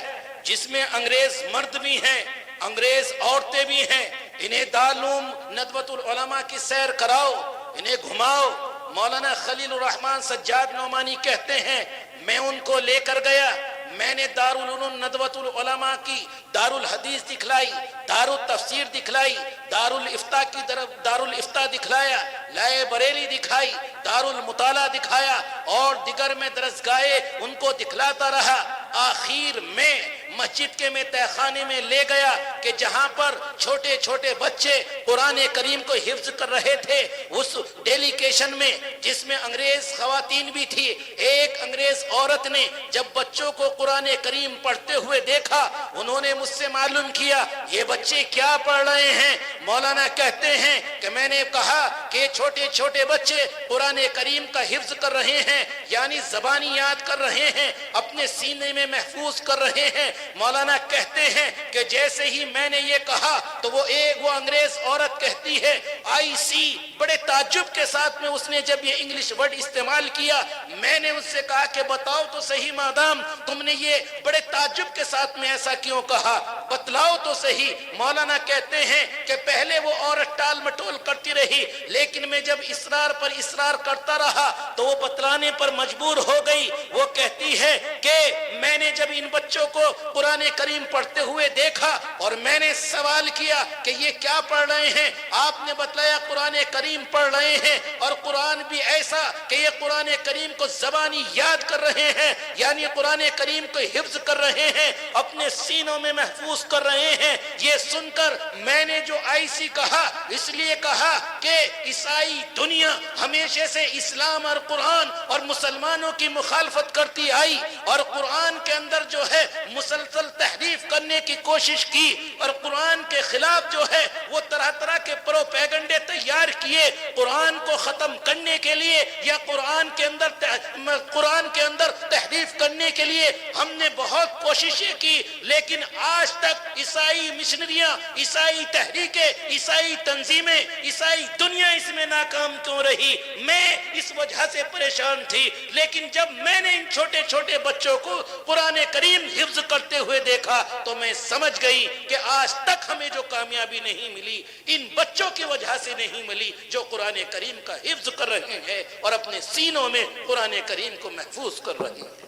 جس میں انگریز مرد بھی ہیں انگریز عورتیں بھی ہیں، انہیں دارالعلوم ندوۃ العلماء کی سیر کراؤ، انہیں گھماؤ۔ مولانا خلیل الرحمن سجاد نعمانی کہتے ہیں میں ان کو لے کر گیا، میں نے دارالعلوم ندوۃ العلماء کی دارالحدیث دکھلائی، دارالتفسیر دکھلائی، دارالفتاء دکھلایا، لائے بریلی دکھائی، دارالمطالعہ دکھایا اور دیگر میں درسگاہیں ان کو دکھلاتا رہا۔ آخر میں مسجد کے میں تہخانے میں لے گیا کہ جہاں پر چھوٹے چھوٹے بچے قرآن کریم کو حفظ کر رہے تھے، اس ڈیلیگیشن میں جس میں انگریز خواتین بھی تھی، ایک انگریز عورت نے جب بچوں کو قرآن کریم پڑھتے ہوئے دیکھا، انہوں نے مجھ سے معلوم کیا یہ بچے کیا پڑھ رہے ہیں۔ مولانا کہتے ہیں کہ میں نے کہا کہ چھوٹے چھوٹے بچے قرآن کریم کا حفظ کر رہے ہیں، یعنی زبانی یاد کر رہے ہیں، اپنے سینے میں محفوظ کر رہے ہیں۔ مولانا کہتے ہیں کہ جیسے ہی میں نے یہ کہا تو وہ انگریز عورت کہتی ہے آئی سی، بڑے تعجب کے ساتھ میں اس نے جب یہ انگلش ورڈ استعمال کیا، میں نے اس سے کہا کہ بتاؤ تو صحیح مادام تم نے یہ بڑے تعجب کے ساتھ میں ایسا کیوں کہا، بتلاؤ تو صحیح۔ مولانا کہتے ہیں کہ پہلے وہ عورت ٹال مٹول کرتی رہی، لیکن میں جب اصرار پر اصرار کرتا رہا تو وہ بتلانے پر مجبور ہو گئی۔ وہ کہتی ہے کہ میں نے جب ان بچوں کو قرآن کریم پڑھتے ہوئے دیکھا اور میں نے سوال کیا کہ یہ کیا پڑھ رہے ہیں، آپ نے بتلایا قرآن کریم پڑھ رہے ہیں، اور قرآن بھی ایسا کہ یہ قرآن کریم کو زبانی یاد کر رہے ہیں، یعنی قرآن کریم کو حفظ کر رہے ہیں، اپنے سینوں میں محفوظ کر رہے ہیں۔ یہ سن کر میں نے جو آئی سی کہا، اس لیے کہا کہ عیسائی دنیا ہمیشہ سے اسلام اور قرآن اور مسلمانوں کی مخالفت کرتی آئی، اور قرآن کے اندر جو ہے مسلسل تحریف کرنے کی کوشش کی، اور قرآن کے خلاف جو ہے وہ طرح طرح کے پروپیگنڈے تیار کیے قرآن کو ختم کرنے کے لیے یا قرآن کے اندر تحریف کرنے کے لیے۔ ہم نے بہت کوششیں کی، لیکن آج تک عیسائی مشنریاں، عیسائی تحریکیں، عیسائی تنظیمیں، عیسائی دنیا اس میں ناکام کیوں رہی؟ میں اس وجہ سے پریشان تھی، لیکن جب میں نے ان چھوٹے چھوٹے بچوں کو قرآن کریم حفظ کرتے ہوئے دیکھا تو میں سمجھ گئی کہ آج تک ہمیں جو کامیابی نہیں ملی ان بچوں کی وجہ سے نہیں ملی جو قرآن کریم کا حفظ کر رہے ہیں اور اپنے سینوں میں قرآن کریم کو محفوظ کر رہے ہیں۔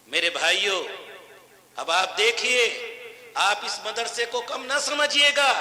میرے بھائیوں، اب آپ دیکھیے، آپ اس مدرسے کو کم نہ سمجھیے گا،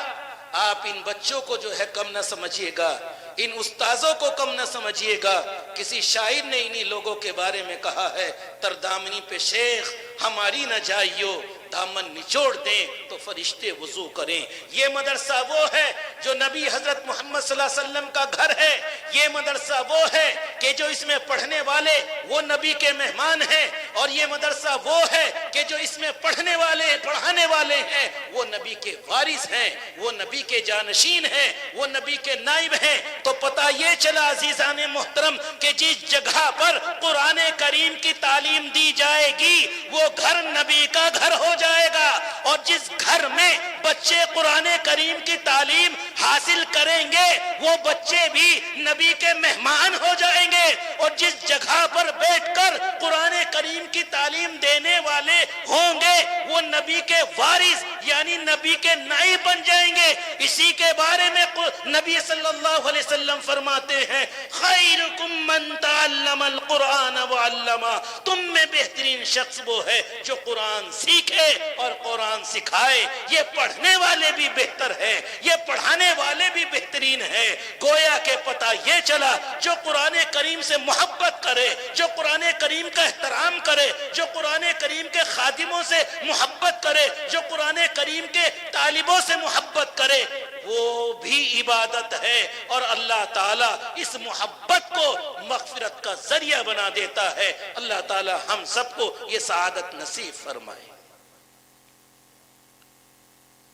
آپ ان بچوں کو جو ہے کم نہ سمجھیے گا، ان استاذوں کو کم نہ سمجھیے گا۔ کسی شاعر نے انہی لوگوں کے بارے میں کہا ہے، تردامنی پہ شیخ ہماری نہ جائیو، دامن نچوڑ دیں تو فرشتے وضو کریں۔ یہ مدرسہ وہ ہے جو نبی حضرت محمد صلی اللہ علیہ وسلم کا گھر ہے، یہ مدرسہ وہ ہے کہ جو اس میں پڑھنے والے وہ نبی کے مہمان ہیں، اور یہ مدرسہ وہ ہے کہ جو اس میں پڑھنے والے پڑھانے والے ہیں وہ نبی کے وارث ہیں، وہ نبی کے جانشین ہیں، وہ نبی کے نائب ہیں۔ تو پتہ یہ چلا عزیزان محترم کہ جس جگہ پر قرآن کریم کی تعلیم دی جائے گی وہ گھر نبی کا گھر ہو جائے گا، اور جس گھر میں بچے قرآن کریم کی تعلیم حاصل کریں گے وہ بچے بھی نبی کے مہمان ہو جائیں گے، اور جس جگہ پر بیٹھ کر قرآن کریم کی تعلیم دینے والے ہوں گے وہ نبی کے وارث یعنی نبی کے نائب بن جائیں گے۔ اسی کے بارے میں نبی صلی اللہ علیہ وسلم فرماتے ہیں، خیرکم من تعلم القرآن وعلمہ، تم میں بہترین شخص وہ ہے جو قرآن سیکھے اور قرآن سکھائے۔ یہ پڑھنے والے بھی بہتر ہیں، یہ پڑھانے والے بھی بہترین ہیں۔ گویا کہ پتہ یہ چلا جو قرآن کریم سے محبت کرے، جو قرآن کریم کا احترام کرے، جو قرآن کریم کے خادموں سے محبت کرے، جو قرآن کریم کے طالبوں سے محبت کرے، وہ بھی عبادت ہے، اور اللہ تعالیٰ اس محبت کو مغفرت کا ذریعہ بنا دیتا ہے۔ اللہ تعالیٰ ہم سب کو یہ سعادت نصیب فرمائے۔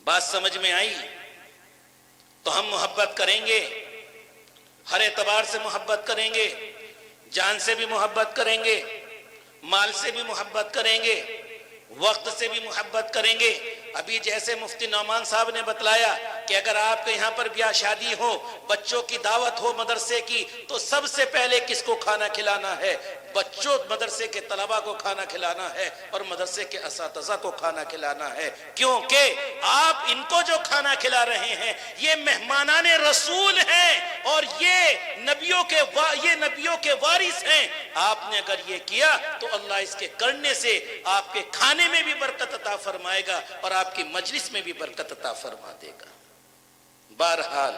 بات سمجھ میں آئی؟ تو ہم محبت کریں گے، ہر اعتبار سے محبت کریں گے، جان سے بھی محبت کریں گے، مال سے بھی محبت کریں گے، وقت سے بھی محبت کریں گے۔ ابھی جیسے مفتی نعمان صاحب نے بتلایا کہ اگر آپ کے یہاں پر بیاہ شادی ہو، بچوں کی دعوت ہو مدرسے کی، تو سب سے پہلے کس کو کھانا کھلانا ہے؟ بچوں مدرسے کے طلبہ کو کھانا کھلانا ہے اور مدرسے کے اساتذہ کو کھانا کھلانا ہے، کیونکہ آپ ان کو جو کھانا کھلا رہے ہیں یہ مہمانان رسول ہیں اور یہ نبیوں کے وارث ہیں۔ آپ نے اگر یہ کیا تو اللہ اس کے کرنے سے آپ کے کھانے میں بھی برکت عطا فرمائے گا اور آپ کی مجلس میں بھی برکت عطا فرما دے گا۔ بہرحال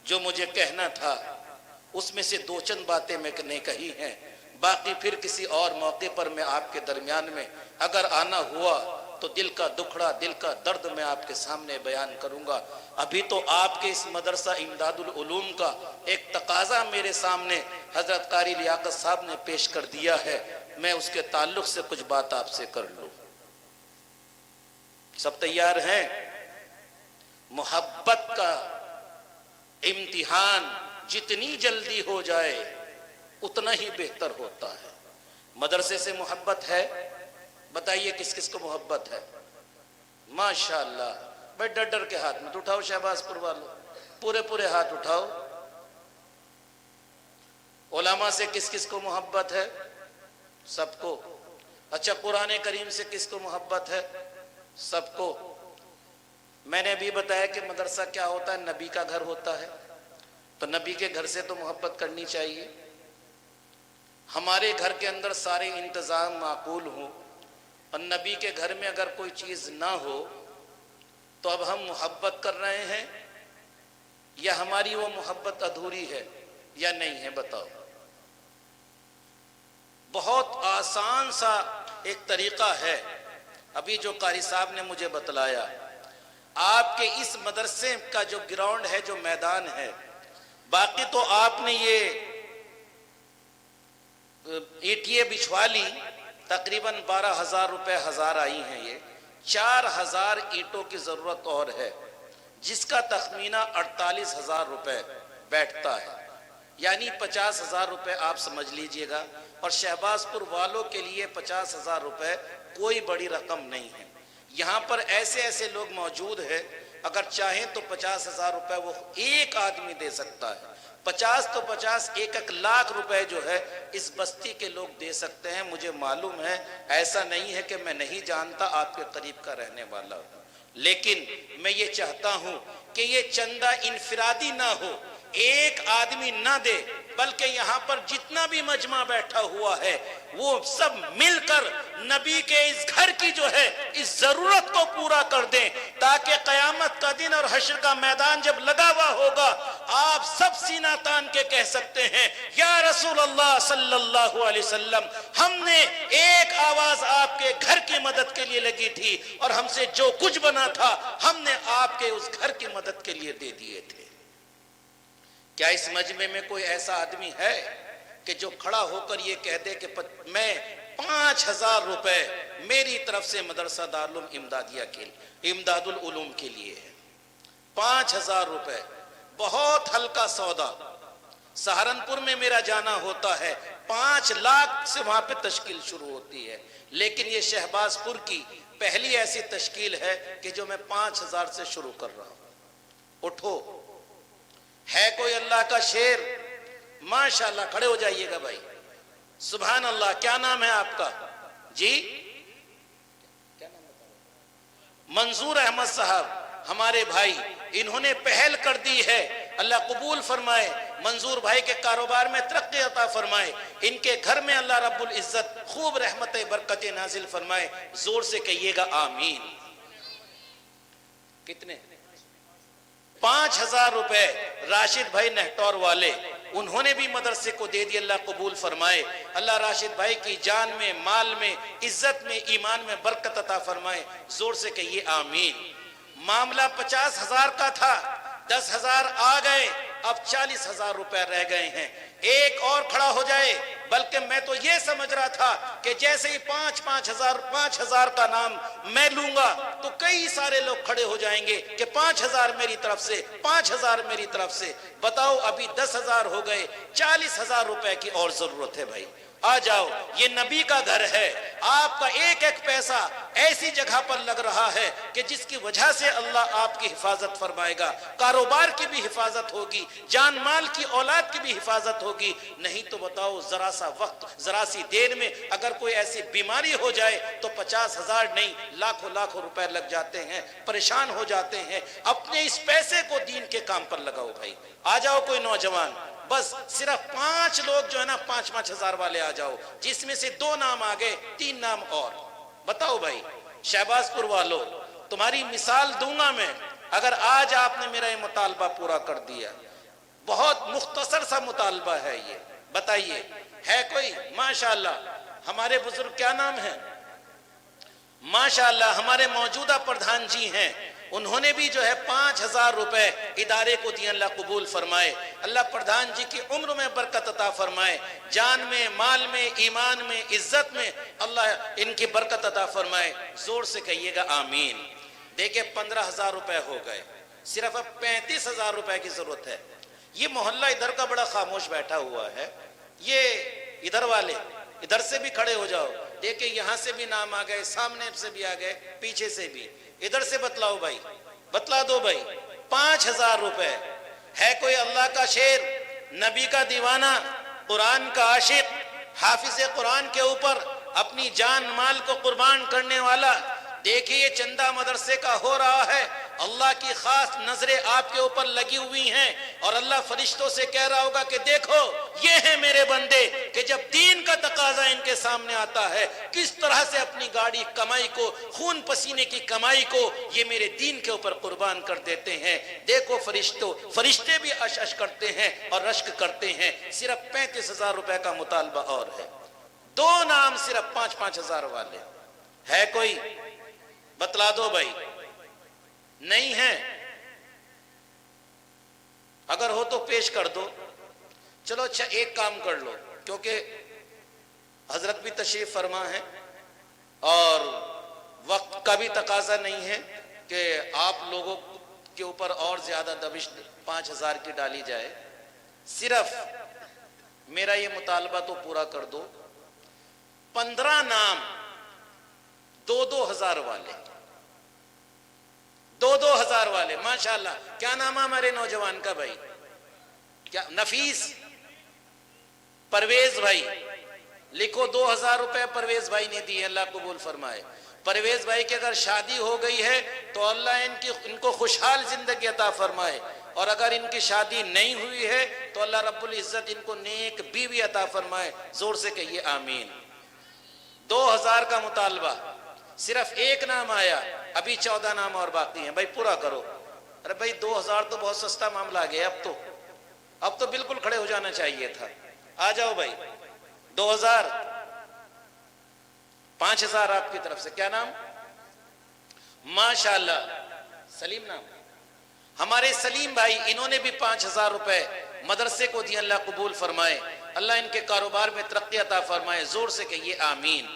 جو مجھے کہنا تھا اس میں سے دو چند باتیں میں نے کہی ہیں، باقی پھر کسی اور موقع پر میں آپ کے درمیان میں اگر آنا ہوا تو دل کا دکھڑا، دل کا درد میں آپ کے سامنے بیان کروں گا۔ ابھی تو آپ کے اس مدرسہ امداد العلوم کا ایک تقاضا میرے سامنے حضرت قاری لیاقت صاحب نے پیش کر دیا ہے، میں اس کے تعلق سے کچھ بات آپ سے کر لوں۔ سب تیار ہیں؟ محبت کا امتحان جتنی جلدی ہو جائے اتنا ہی بہتر ہوتا ہے۔ مدرسے سے محبت ہے؟ بتائیے کس کس کو محبت ہے؟ ماشاءاللہ، بھائی ڈر ڈر کے ہاتھ مت اٹھاؤ، شہباز پور والوں پورے ہاتھ اٹھاؤ۔ علماء سے کس کس کو محبت ہے؟ سب کو۔ اچھا، قرآن کریم سے کس کو محبت ہے؟ سب کو۔ میں نے ابھی بتایا کہ مدرسہ کیا ہوتا ہے، نبی کا گھر ہوتا ہے، تو نبی کے گھر سے تو محبت کرنی چاہیے۔ ہمارے گھر کے اندر سارے انتظام معقول ہوں اور نبی کے گھر میں اگر کوئی چیز نہ ہو تو اب ہم محبت کر رہے ہیں یا ہماری وہ محبت ادھوری ہے یا نہیں ہے؟ بتاؤ۔ بہت آسان سا ایک طریقہ ہے، ابھی جو قاری صاحب نے مجھے بتلایا۔ آپ کے اس مدرسے کا جو گراؤنڈ ہے، جو میدان ہے، باقی تو آپ نے یہ اینٹیں بچھوا لی، تقریباً 12,000 روپے ہزار آئی ہیں، یہ 4,000 اینٹوں کی ضرورت اور ہے، جس کا تخمینہ 48,000 روپے بیٹھتا ہے، یعنی 50,000 روپے آپ سمجھ لیجئے گا۔ اور شہباز پور والوں کے لیے 50,000 روپے کوئی بڑی رقم نہیں ہے۔ یہاں پر ایسے لوگ موجود ہیں، اگر چاہیں تو 50,000 روپے وہ ایک آدمی دے سکتا ہے۔ 50 تو 50، 1 لاکھ روپے جو ہے اس بستی کے لوگ دے سکتے ہیں، مجھے معلوم ہے۔ ایسا نہیں ہے کہ میں نہیں جانتا، آپ کے قریب کا رہنے والا ہوں، لیکن میں یہ چاہتا ہوں کہ یہ چندہ انفرادی نہ ہو، ایک آدمی نہ دے، بلکہ یہاں پر جتنا بھی مجمع بیٹھا ہوا ہے وہ سب مل کر نبی کے اس گھر کی جو ہے اس ضرورت کو پورا کر دیں، تاکہ قیامت کا دن اور حشر کا میدان جب لگا ہوا ہوگا آپ سب سینہ تان کے کہہ سکتے ہیں، یا رسول اللہ صلی اللہ علیہ وسلم، ہم نے ایک آواز آپ کے گھر کی مدد کے لیے لگی تھی اور ہم سے جو کچھ بنا تھا ہم نے آپ کے اس گھر کی مدد کے لیے دے دیے تھے۔ کیا اس مجمع میں کوئی ایسا آدمی ہے کہ جو کھڑا ہو کر یہ کہہ دے کہ میں 5,000 روپے میری طرف سے مدرسہ دارالعلوم امداد العلوم کے لیے ہے؟ 5,000 روپے بہت ہلکا سودا۔ سہارنپور میں میرا جانا ہوتا ہے، 5 لاکھ سے وہاں پہ تشکیل شروع ہوتی ہے، لیکن یہ شہباز پور کی پہلی ایسی تشکیل ہے کہ جو میں 5,000 سے شروع کر رہا ہوں۔ اٹھو، ہے کوئی اللہ کا شیر؟ ماشاءاللہ، کھڑے ہو جائیے گا بھائی۔ سبحان اللہ، کیا نام ہے آپ کا؟ جی منظور احمد صاحب، ہمارے بھائی، انہوں نے پہل کر دی ہے، اللہ قبول فرمائے، منظور بھائی کے کاروبار میں ترقی عطا فرمائے، ان کے گھر میں اللہ رب العزت خوب رحمت برکت نازل فرمائے، زور سے کہیے گا آمین۔ کتنے؟ 5,000 روپے راشد بھائی نہٹور والے، انہوں نے بھی مدرسے کو دے دی، اللہ قبول فرمائے، اللہ راشد بھائی کی جان میں، مال میں، عزت میں، ایمان میں برکت عطا فرمائے، زور سے کہیے آمین۔ معاملہ 50,000 کا تھا، 10,000 آ گئے، اب 40,000 روپے رہ گئے ہیں، ایک اور کھڑا ہو جائے، بلکہ میں تو یہ سمجھ رہا تھا کہ جیسے ہی 5,000 کا نام میں لوں گا تو کئی سارے لوگ کھڑے ہو جائیں گے کہ 5,000 میری طرف سے، 5,000 میری طرف سے۔ بتاؤ، ابھی 10,000 ہو گئے، 40,000 روپے کی اور ضرورت ہے بھائی، آ جاؤ، یہ نبی کا گھر ہے، آپ کا ایک ایک پیسہ ایسی جگہ پر لگ رہا ہے کہ جس کی وجہ سے اللہ آپ کی حفاظت فرمائے گا، کاروبار کی بھی حفاظت ہوگی، جان مال کی اولاد کی بھی حفاظت ہوگی۔ نہیں تو بتاؤ، ذرا سا وقت، ذرا سی دیر میں اگر کوئی ایسی بیماری ہو جائے تو 50,000 نہیں لاکھوں روپے لگ جاتے ہیں، پریشان ہو جاتے ہیں۔ اپنے اس پیسے کو دین کے کام پر لگاؤ بھائی۔ آ جاؤ کوئی نوجوان، بس صرف 5 لوگ جو ہے نا 5-5 ہزار والے آ جاؤ، جس میں سے 2 نام آگے 3 نام اور بتاؤ بھائی۔ شہباز پور والو، تمہاری مثال دوں گا میں، اگر آج آپ نے میرا یہ مطالبہ پورا کر دیا، بہت مختصر سا مطالبہ ہے یہ، بتائیے ہے کوئی؟ ماشاءاللہ ہمارے بزرگ کیا نام ہے؟ ماشاءاللہ ہمارے موجودہ پردھان جی ہیں، انہوں نے بھی جو ہے 5,000 روپے ادارے کو دیے، اللہ قبول فرمائے۔ اللہ پردھان جی کی عمر میں برکت عطا فرمائے، جان میں، مال میں، ایمان میں، عزت میں اللہ ان کی برکت عطا فرمائے۔ زور سے کہیے گا آمین۔ دیکھیں 15,000 روپے ہو گئے، صرف اب 35,000 روپے کی ضرورت ہے۔ یہ محلہ ادھر کا بڑا خاموش بیٹھا ہوا ہے، یہ ادھر والے ادھر سے بھی کھڑے ہو جاؤ، دیکھیں یہاں سے بھی نام آ گئے، سامنے سے بھی آ گئے، پیچھے سے بھی، ادھر سے بتلاؤ بھائی، بتلا دو بھائی۔ 5,000 روپے ہے کوئی اللہ کا شیر، نبی کا دیوانہ، قرآن کا عاشق، حافظ قرآن کے اوپر اپنی جان مال کو قربان کرنے والا؟ دیکھیے یہ چندہ مدرسے کا ہو رہا ہے، اللہ کی خاص نظریں آپ کے اوپر لگی ہوئی ہیں، اور اللہ فرشتوں سے کہہ رہا ہوگا کہ دیکھو یہ ہیں میرے بندے کہ جب دین کا تقاضا ان کے سامنے آتا ہے کس طرح سے اپنی گاڑی کمائی کو، خون پسینے کی کمائی کو یہ میرے دین کے اوپر قربان کر دیتے ہیں۔ دیکھو فرشتے بھی اش کرتے ہیں اور رشک کرتے ہیں۔ صرف 35,000 روپے کا مطالبہ اور ہے، 2 نام صرف 5,000 والے، ہے کوئی؟ بتلا دو بھائی۔ نہیں ہے؟ اگر ہو تو پیش کر دو۔ چلو اچھا ایک کام کر لو، کیونکہ حضرت بھی تشریف فرما ہے اور وقت کا بھی تقاضا نہیں ہے کہ آپ لوگوں کے اوپر اور زیادہ دبش 5,000 کی ڈالی جائے۔ صرف میرا یہ مطالبہ تو پورا کر دو، 15 نام 2,000 والے، 2,000 والے۔ ماشاءاللہ کیا نام ہے ہمارے نوجوان کا بھائی؟ کیا؟ نفیس پرویز بھائی، لکھو 2,000 روپے پرویز بھائی نے دی، اللہ قبول فرمائے۔ پرویز بھائی کی اگر شادی ہو گئی ہے تو اللہ ان کو خوشحال زندگی عطا فرمائے، اور اگر ان کی شادی نہیں ہوئی ہے تو اللہ رب العزت ان کو نیک بیوی عطا فرمائے۔ زور سے کہیے آمین۔ 2,000 کا مطالبہ، صرف ایک نام آیا، ابھی 14 نام اور باقی ہیں، بھائی پورا کرو۔ ارے بھائی 2,000 تو بہت سستا معاملہ آ گیا، اب تو بالکل کھڑے ہو جانا چاہیے تھا۔ آ جاؤ بھائی، 2,000، 5,000 آپ کی طرف سے۔ کیا نام؟ ماشاءاللہ سلیم نام، ہمارے سلیم بھائی، انہوں نے بھی 5,000 روپے مدرسے کو دی، اللہ قبول فرمائے، اللہ ان کے کاروبار میں ترقی عطا فرمائے۔ زور سے کہیے آمین۔